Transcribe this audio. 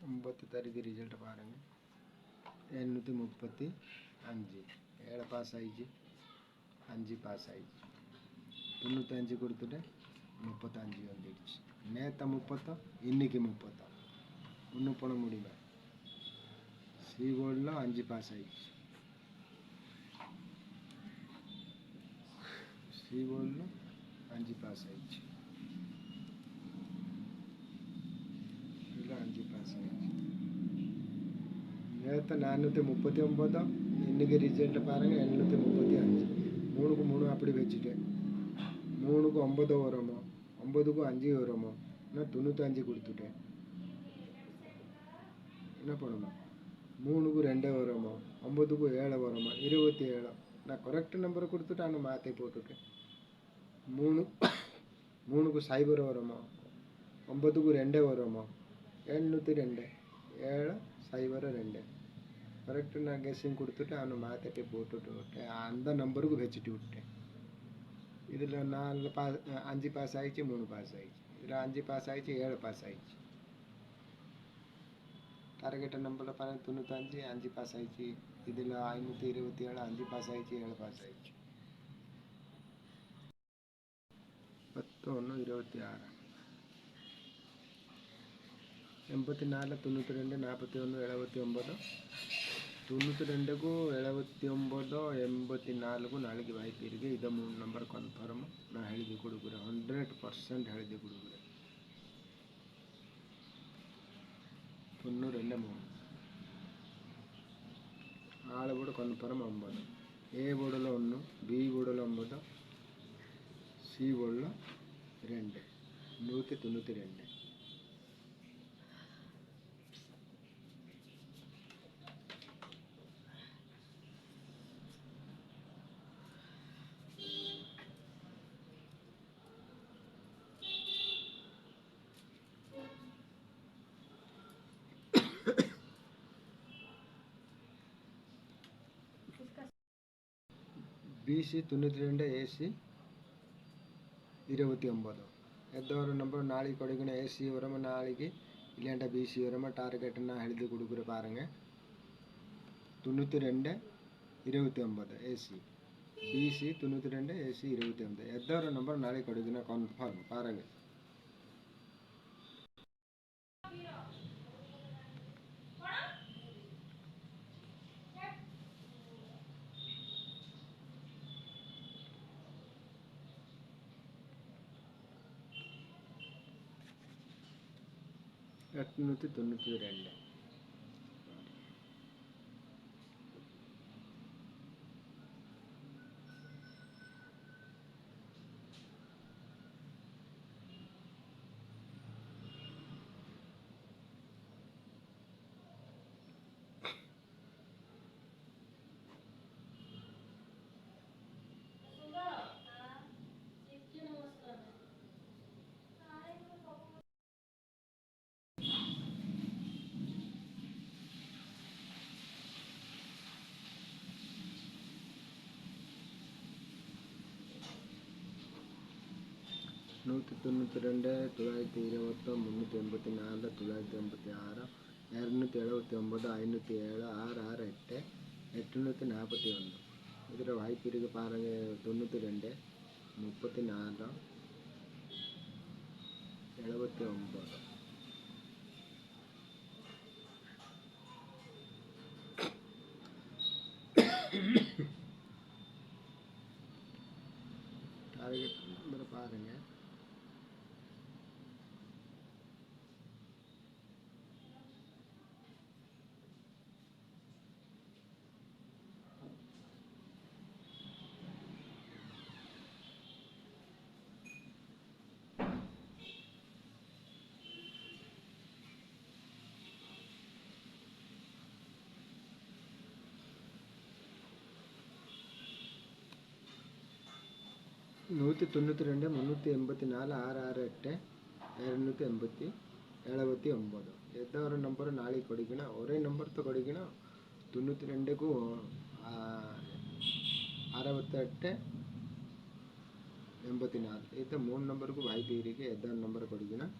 9 तारीख रिजल्ट பாருங்க 735 7 பாஸ் ஆயிடுச்சு 5 பாஸ் ஆயிடுச்சு 95 கொடுத்துட்டு 35 வந்துடுச்சு நேற்று 30 இன்னைக்கு 30 ஒன்றும் பண்ண முடியல சி போர்டில் 5 பாஸ் ஆயிடுச்சு சி போர்டில் 5 பாஸ் ஆயிடுச்சு இதில் 5 பாஸ் ஆயிடுச்சு நேற்று 439 இன்றைக்கி ரிசல்ட்டு பாருங்கள் 735 3க்கு 3 அப்படி வச்சுட்டேன் 3க்கு 9 வருமோ 9க்கு 5 வருமோ நான் 95 கொடுத்துட்டேன் என்ன பண்ணணும் 3க்கு 2 வருமோ 9க்கு 7 வருமோ 27 நான் கரெக்ட் நம்பர் கொடுத்துட்டு நான் மாற்றி போட்டுட்டேன் 3க்கு 0 வருமோ 9க்கு 2 வருமோ 702 7 0 2 கரெக்ட் நான் கெஸ்ஸிங் கொடுத்துட்டு அவனை மாற்றிட்டு போட்டுட்டு விட்டேன் அந்த நம்பருக்கு வச்சுட்டு விட்டேன் இதில் 5 பாஸ் ஆகிடுச்சு 3 பாஸ் ஆகிடுச்சு இதில் 5 பாஸ் ஆகிடுச்சு 7 பாஸ் ஆகிடுச்சு டார்கெட் நம்பரில் பாருங்கள் 95 5 பாஸ் ஆகிடுச்சு இதில் 527 5 பாஸ் ஆகிடுச்சு 7 பாஸ் ஆகிடுச்சு 10 1 26 84 92 41 79 92க்கு 79 84க்கு நாளைக்கு வாய்ப்பு இருக்குது இதை 3 நம்பர் கன்ஃபார்ம் நான் எழுதி கொடுக்குறேன் 100% எழுதி கொடுக்குறேன் 92 3 ஆள் போர்டு கன்ஃபார்ம் 9 ஏ போர்டில் 1 பி போர்டில் 9 சி போர்டில் 2 192 BC 92 AC 29 எந்த ஒரு நம்பர் நாளைக்கு கொடுக்கணும் AC வரமா நாளைக்கு இல்லைண்டா BC வரமா டார்கெட் நான் எழுதி கொடுக்குற பாருங்க 92 29 AC BC 92 AC 29 எந்த ஒரு நம்பர் நாளைக்கு கொடுக்கணும் கன்ஃபார்ம் பாருங்க எட்நூற்றி 92 192 920 384 986 279 507 668 841 இதில் வாய்ப்பு இருக்குது பாருங்கள் 92 34 79 டார்கெட் நம்பர் பாருங்கள் நூற்றி 92 384 668 279 எந்த ஒரு நம்பர் நாளைக்கு கொடுக்கணும் ஒரே நம்பர்த்து கொடுக்கணும் 92க்கு 68 84 இது 3 நம்பருக்கு வாய்ப்பு இருக்குது எந்த நம்பர் கொடுக்கணும்